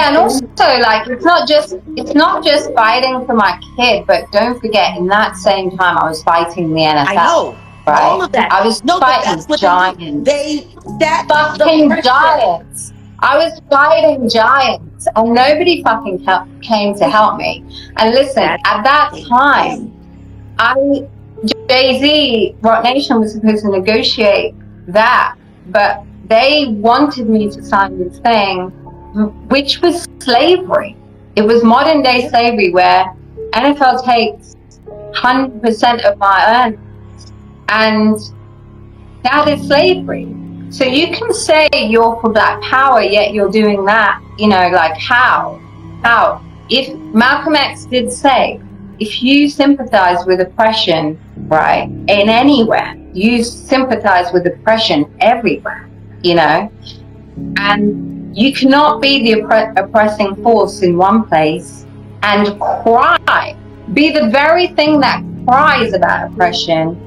Yeah, and also like it's not just fighting for my kid, but don't forget in that same time I was fighting the I NFL, know all right? of that. I was No, but fighting that's what they do. giants, They set the fucking pressure. giants. I was fighting giants, and nobody fucking came to help me. And listen, That's at that yes. time, Jay-Z, Roc Nation was supposed to negotiate that, but they wanted me to sign this thing, which was slavery. It was modern day slavery where NFL takes 100% of my earnings, and that is slavery. So you can say you're for Black Power, yet you're doing that. Like how? How? If Malcolm X did say, if you sympathize with oppression, right, in anywhere, you sympathize with oppression everywhere, and you cannot be the oppressing force in one place and cry, be the very thing that cries about oppression,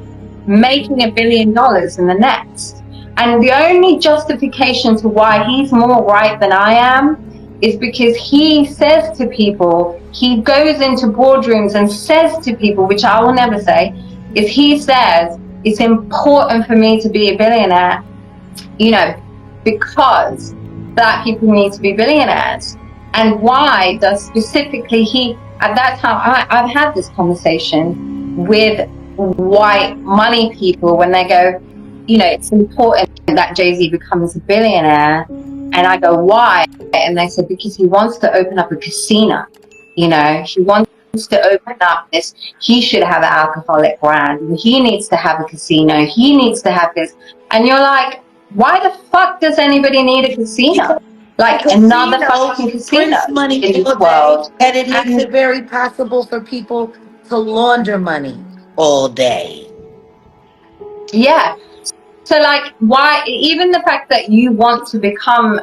making $1 billion in the next. And the only justification to why he's more right than I am is because he says to people, he goes into boardrooms and says to people, which I will never say, is he says, it's important for me to be a billionaire, because Black people need to be billionaires. And why does specifically he, at that time, I've had this conversation with white money people when they go, it's important that Jay-Z becomes a billionaire. And I go, why? And they said, because he wants to open up a casino. He wants to open up this. He should have an alcoholic brand. He needs to have a casino. He needs to have this. And you're like, why the fuck does anybody need a casino? Like another fucking casino prints money in this all day, world. and it makes it very possible for people to launder money all day. Yeah. So like, why, even the fact that you want to become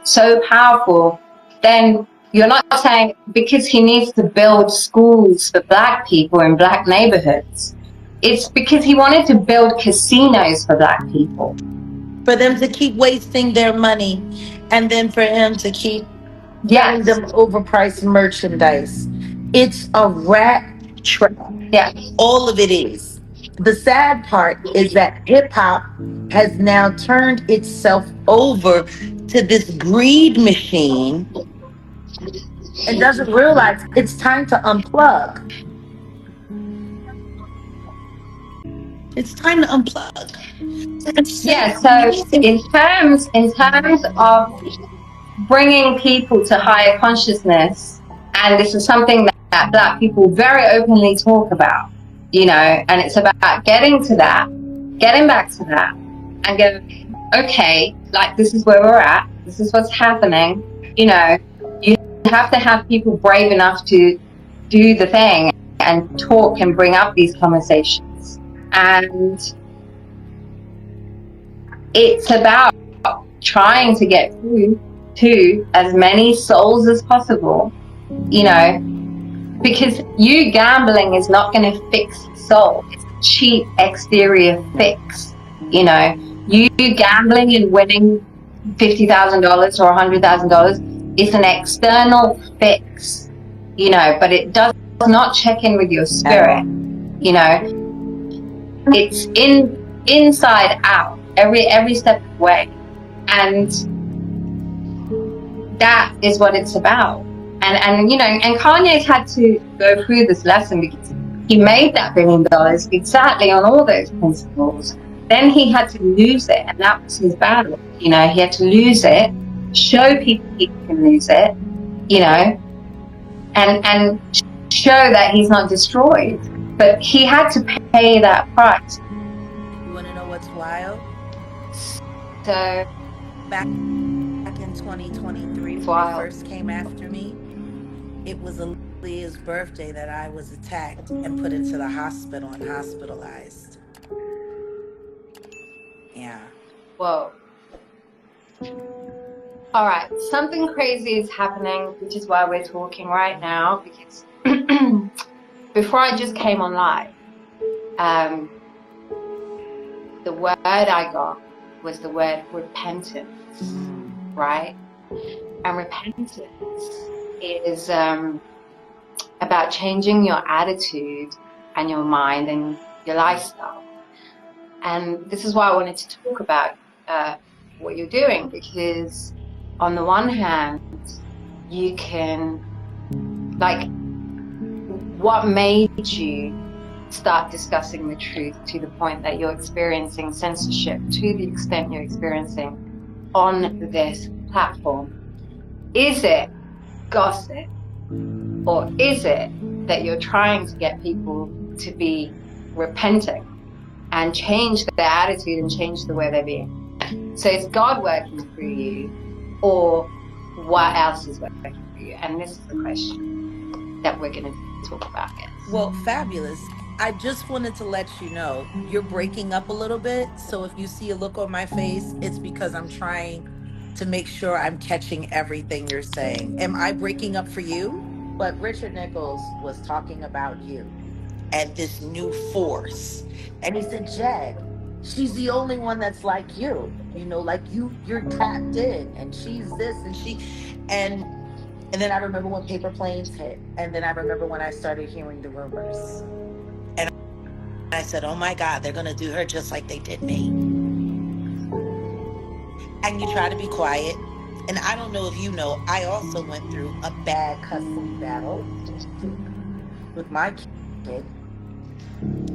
so powerful, then you're not saying because he needs to build schools for Black people in Black neighborhoods. It's because he wanted to build casinos for Black people. For them to keep wasting their money, and then for him to keep selling them overpriced merchandise. It's a rat trap. Yeah. All of it is. The sad part is that hip hop has now turned itself over to this greed machine and doesn't realize it's time to unplug. It's time to unplug. Yeah, so in terms of bringing people to higher consciousness, and this is something that Black people very openly talk about, and it's about getting back to that, and go, okay, like this is where we're at, this is what's happening, you have to have people brave enough to do the thing and talk and bring up these conversations. And it's about trying to get through to as many souls as possible, because you gambling is not going to fix soul. It's a cheap exterior fix. You gambling and winning $50,000 or $100,000 is an external fix, but it does not check in with your spirit. It's inside out, every step of the way, and that is what it's about. And Kanye's had to go through this lesson because he made that $1 billion exactly on all those principles. Then he had to lose it, and that was his battle. He had to lose it, show people he can lose it, and show that he's not destroyed. But he had to pay that price. You want to know what's wild? So back in 2023, when they first came after me, it was Aaliyah's birthday that I was attacked and put into the hospital and hospitalized. Yeah. Whoa. All right, something crazy is happening, which is why we're talking right now, because before I just came on live, the word I got was the word repentance, right? And repentance is about changing your attitude and your mind and your lifestyle. And this is why I wanted to talk about what you're doing, because on the one hand, you can, like, what made you start discussing the truth to the point that you're experiencing censorship to the extent you're experiencing on this platform? Is it gossip, or is it that you're trying to get people to be repenting and change their attitude and change the way they're being? So is God working through you, or what else is working through you? And this is the question that we're going to talk about. Well, fabulous. I just wanted to let you know you're breaking up a little bit. So if you see a look on my face, it's because I'm trying to make sure I'm catching everything you're saying. Am I breaking up for you? But Richard Nichols was talking about you and this new force. And he said, Jag, she's the only one that's like you know, like you're tapped in, and she's this and she and then I remember when Paper Planes hit. And then I remember when I started hearing the rumors. And I said, oh my God, they're going to do her just like they did me. And you try to be quiet. And I don't know if you know, I also went through a bad custody battle with my kid.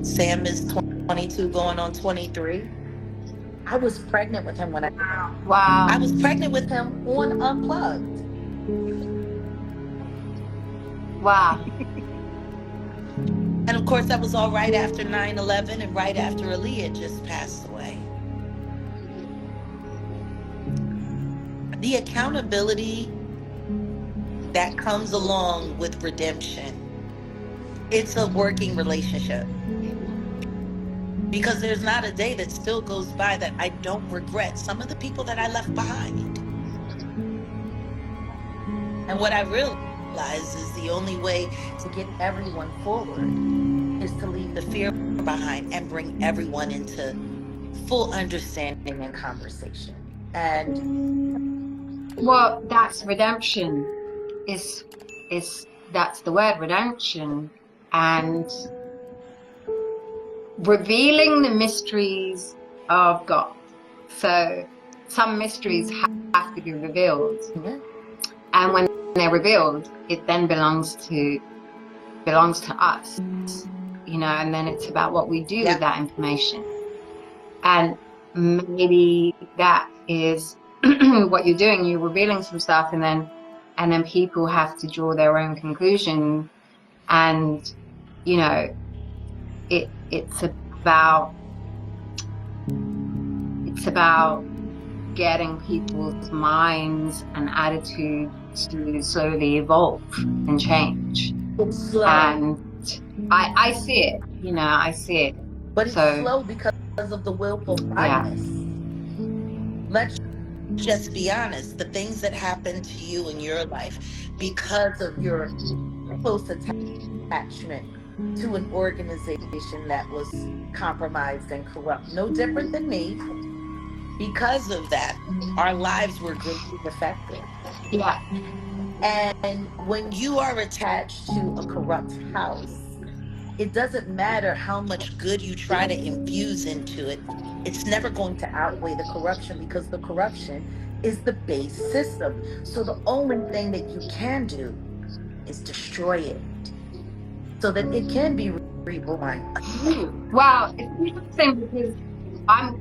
Sam is 22 going on 23. I was pregnant with him when I was pregnant with him on Unplugged. Wow. And of course, that was all right after 9/11 and right after Aaliyah just passed away. The accountability that comes along with redemption, it's a working relationship. Because there's not a day that still goes by that I don't regret some of the people that I left behind. And what I realized is the only way to get everyone forward is to leave the fear behind and bring everyone into full understanding and conversation. And well, that's redemption. Is that's the word, redemption, and revealing the mysteries of God. So some mysteries have to be revealed, and when they're revealed, it then belongs to us, you know. And then it's about what we do with that information. And maybe that is what you're doing. You're revealing some stuff, and then people have to draw their own conclusion. And you know, it's about getting people's minds and attitudes to slowly evolve and change. It's slow. And I see it, you know, I see it. But it's slow because of the willful blindness. Let's just be honest. The things that happen to you in your life because of your close attachment to an organization that was compromised and corrupt, no different than me. Because of that, our lives were greatly affected. Yeah. And when you are attached to a corrupt house, it doesn't matter how much good you try to infuse into it. It's never going to outweigh the corruption, because the corruption is the base system. So the only thing that you can do is destroy it so that it can be reborn. Wow, it's interesting because I'm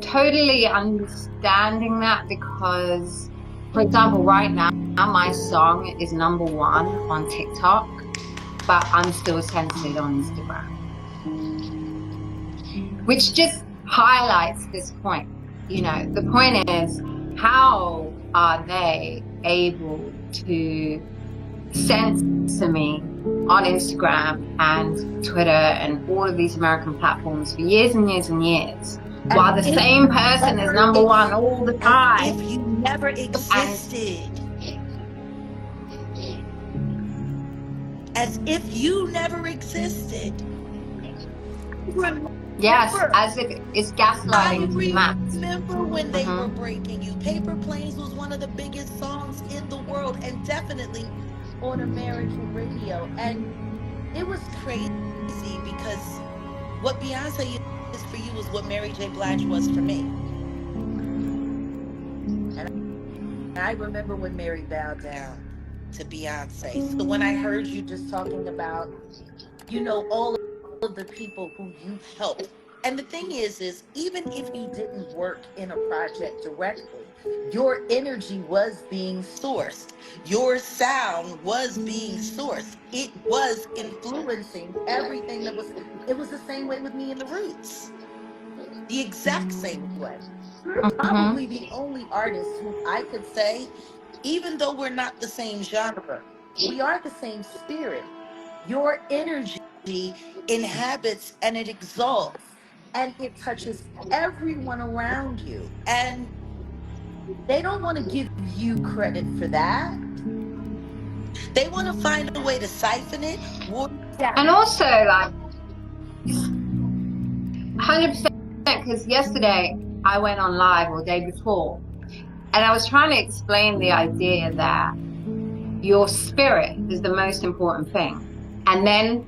totally understanding that, because, for example, right now my song is #1 on TikTok, but I'm still censored on Instagram, which just highlights this point. You know, the point is, how are they able to censor me on Instagram and Twitter and all of these American platforms for years and years and years, while the same person is #1 all the time? If you never existed. As if you never existed. Yes, Remember, as if it's I gaslighting to the max. remember when they were Mm-hmm. breaking you. Paper Planes was one of the biggest songs in the world and definitely on American radio. And it was crazy because what Beyonce is for you is what Mary J. Blige was for me. And I remember when Mary bowed down to Beyonce. So when I heard you just talking about, all of the people who you've helped. And the thing is even if you didn't work in a project directly, your energy was being sourced. Your sound was being sourced. It was influencing everything it was the same way with me in the Roots. The exact same way. You're Mm-hmm. probably the only artist who I could say, even though we're not the same genre, we are the same spirit. Your energy inhabits and it exalts and it touches everyone around you. And they don't want to give you credit for that. They want to find a way to siphon it, water it And down. also, like, it's 100%, because yesterday I went on live, or day before, and I was trying to explain the idea that your spirit is the most important thing. And then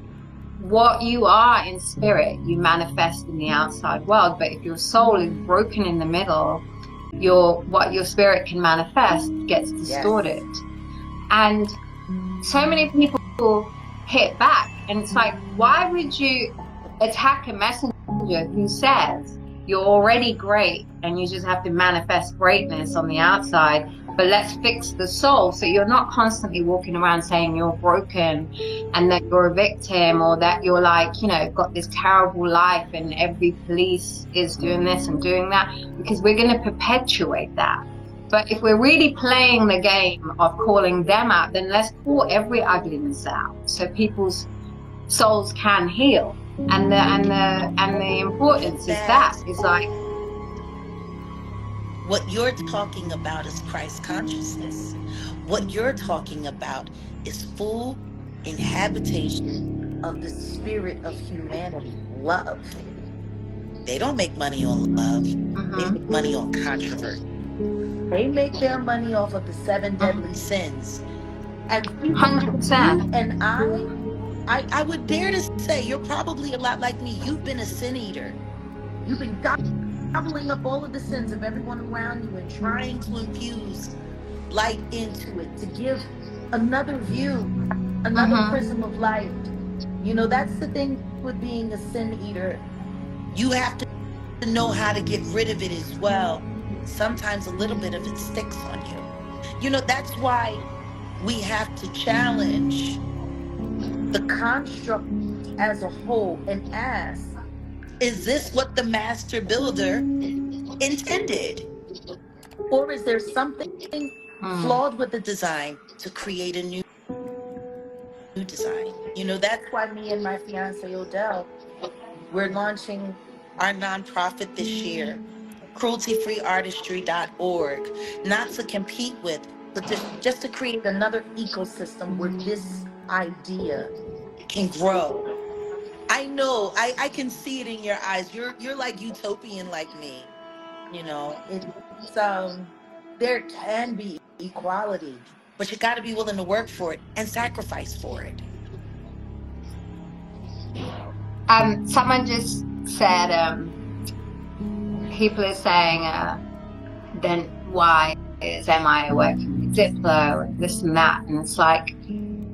what you are in spirit, you manifest in the outside world. But if your soul is broken in the middle, what your spirit can manifest gets Yes. distorted. And so many people hit back, and it's like, why would you attack a messenger who says you're already great and you just have to manifest greatness on the outside, but let's fix the soul, so you're not constantly walking around saying you're broken and that you're a victim, or that you're like, got this terrible life and every police is doing this and doing that, because we're going to perpetuate that. But if we're really playing the game of calling them out, then let's call every ugliness out so people's souls can heal. And the importance is that That is like, what you're talking about is Christ consciousness. What you're talking about is full inhabitation of the spirit of humanity, love. They don't make money on love. They mm-hmm, make money on controversy. They make their money off of the seven deadly mm-hmm, sins. And people like you 100%. and I would dare to say you're probably a lot like me. You've been a sin eater. You've been gobbling up all of the sins of everyone around you and trying to infuse light into it to give another view, another Mm-hmm. prism of light. That's the thing with being a sin eater. You have to know how to get rid of it as well. Sometimes a little bit of it sticks on you. That's why we have to challenge the construct as a whole and ask, is this what the master builder intended? Or is there something Mm. flawed with the design to create a new design? That's why me and my fiance Odell, we're launching our nonprofit this year, crueltyfreeartistry.org, not to compete with, but just to create another ecosystem where this idea can grow. I know, I can see it in your eyes. You're like utopian like me. It's there can be equality, but you got to be willing to work for it and sacrifice for it. Someone just said, people are saying, then why is M.I.A working with Diplo and this and that? And it's like,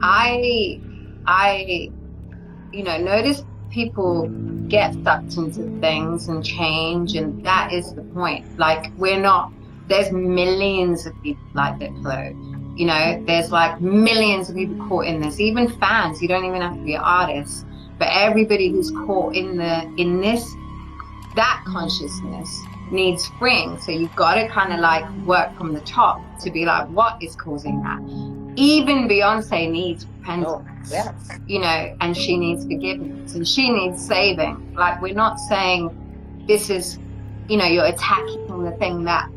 I notice people get sucked into things and change, and that is the point. Like, there's millions of people like Diplo. There's like millions of people caught in this, even fans. You don't even have to be an artist, but everybody who's caught in that consciousness needs freeing. So you've got to kind of like work from the top to be like, what is causing that? Even Beyonce needs Oh, repentance, yes. and she needs forgiveness and she needs saving. Like, we're not saying this is, you're attacking the thing that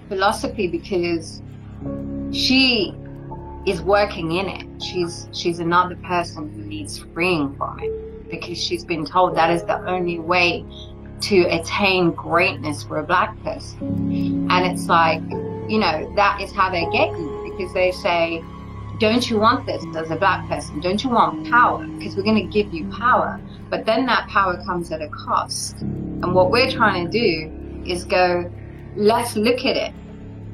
philosophy, because she is working in it. She's another person who needs freeing from it. because she's been told that is the only way to attain greatness for a Black person. And it's like, you know, that is how they get you, because they say, don't you want this as a Black person? Don't you want power? Because we're going to give you power. But then that power comes at a cost. And what we're trying to do is go, let's look at it.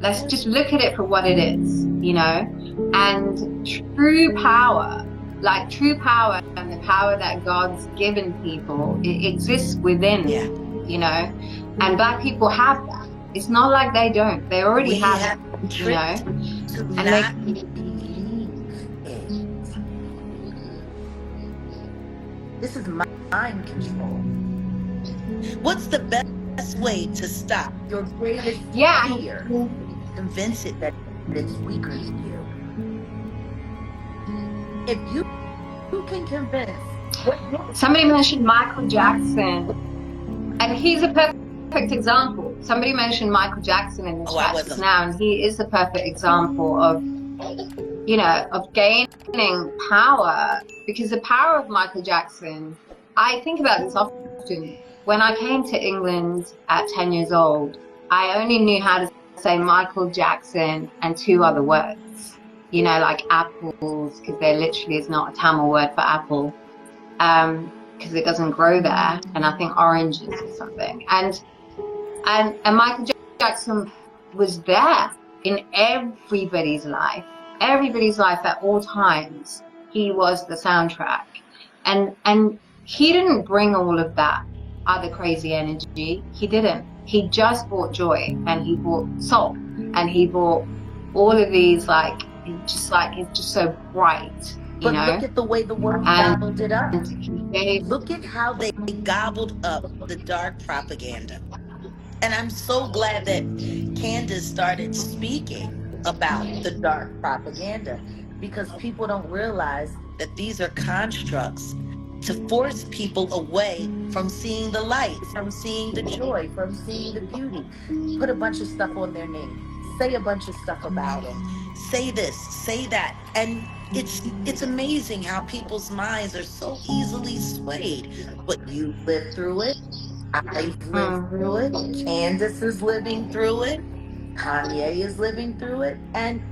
Let's just look at it for what it is, you know? And true power, like true power and the power that God's given people, it exists within, you know? And Black people have that. It's not like they don't. They already have it, you know? And they believe it. This is mind control. What's the best way to stop your greatest fear? Convince it that it's weaker than you. If you can convince. Somebody mentioned Michael Jackson, and he's a perfect example. Somebody mentioned Michael Jackson in the chat just now, and he is a perfect example of, you know, of gaining power, because the power of Michael Jackson, I think about this often. When I came to England at 10 years old, I only knew how to say Michael Jackson and 2 other words, you know, like apples, because there literally is not a Tamil word for apple, because it doesn't grow there, and I think oranges or something. And Michael Jackson was there in everybody's life at all times. He was the soundtrack, and he didn't bring all of that other crazy energy. He didn't. He just brought joy, and he brought soul, and he brought all of these, like, it's just so bright, you know? Look at the way the world gobbled it up. Look at how they gobbled up the dark propaganda. And I'm so glad that Candace started speaking about the dark propaganda, because people don't realize that these are constructs to force people away from seeing the light, from seeing the joy, from seeing the beauty. Put a bunch of stuff on their name. Say a bunch of stuff about them. Say this, say that. And it's amazing how people's minds are so easily swayed. But you lived through it. I've lived through it. Candace is living through it. Kanye is living through it. And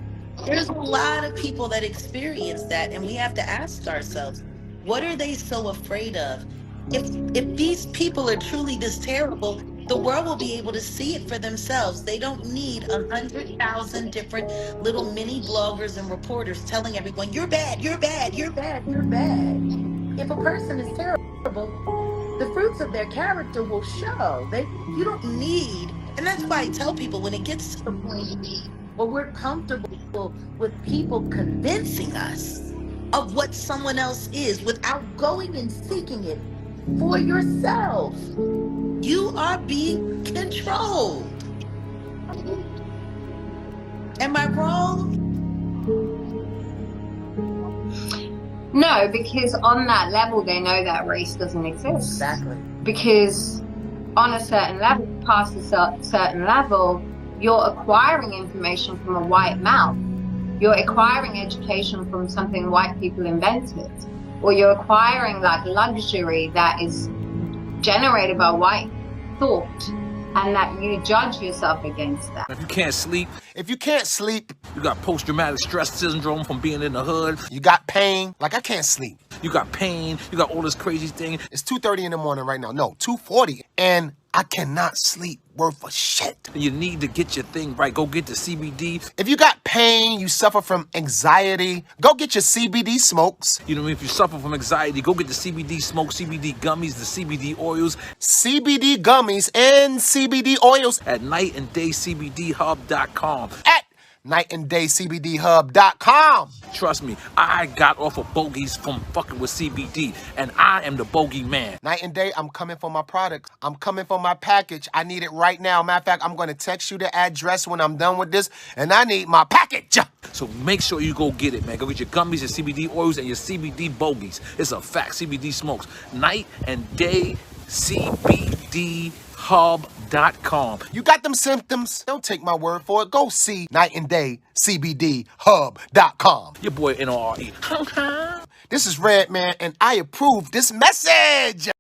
there's a lot of people that experience that. And we have to ask ourselves, what are they so afraid of? If these people are truly this terrible, the world will be able to see it for themselves. They don't need 100,000 different little mini bloggers and reporters telling everyone, you're bad, you're bad, you're bad, you're bad. If a person is terrible, the fruits of their character will show. You don't need, and that's why I tell people, when it gets to the point where we're comfortable with people convincing us of what someone else is without going and seeking it for yourself, you are being controlled. Am I wrong? No, because on that level, they know that race doesn't exist. Exactly. Because on a certain level, past a certain level, you're acquiring information from a white mouth. You're acquiring education from something white people invented. Or you're acquiring like luxury that is generated by white thought, and that you judge yourself against that. If you can't sleep, you got post-traumatic stress syndrome from being in the hood. You got pain. Like, I can't sleep. You got pain. You got all this crazy thing. It's 2:30 in the morning right now. No, 2:40. And I cannot sleep worth a shit. You need to get your thing right. Go get the CBD. If you got pain, you suffer from anxiety, go get your CBD smokes. You know what I mean? If you suffer from anxiety, go get the CBD smoke, CBD gummies, the CBD oils. CBD gummies and CBD oils at nightanddayscbdhub.com. At nightanddayscbdhub.com. Trust me, I got off of bogeys from fucking with CBD, and I am the bogey man. Night and Day, I'm coming for my product. I'm coming for my package. I need it right now. Matter of fact, I'm going to text you the address when I'm done with this, and I need my package. So make sure you go get it, man. Go get your gummies, your CBD oils, and your CBD bogeys. It's a fact. CBD smokes. Night and Day CBDHub.com. You got them symptoms? Don't take my word for it. Go see Night and Day CBDHub.com. Your boy NRE. This is Redman, and I approve this message.